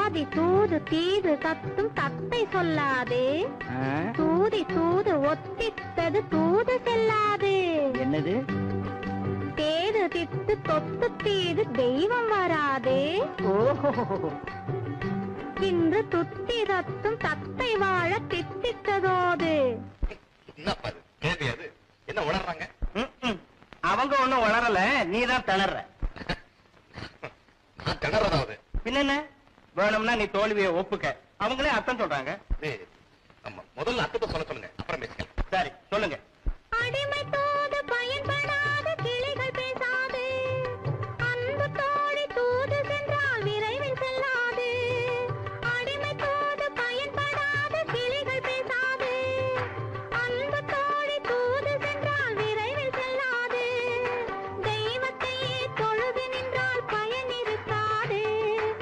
ஆதி தூது தீது தத்தும் தத்தை சொல்லாது, தூதி தூது ஒத்தித்தது தூது செல்லாது. என்னது? தேது தித்து தொத்து தீது தெய்வம் வராது. இன்று துத்தி தத்தும் தத்தை வாழ தித்தித்ததோது. என்ன உணர்றாங்க? அவங்க ஒண்ணும் வளரல, நீதான் திணற. நான் திணறதாவது பின்ன வேணும்னா நீ தோல்வியை ஒப்புக்க. அவங்களே அர்த்தம் சொல்றாங்க. முதல்ல அர்த்தத்தை சொல்ல சொல்லுங்க, அப்புறம் பேசிக்கலாம். சரி சொல்லுங்க. அடிமை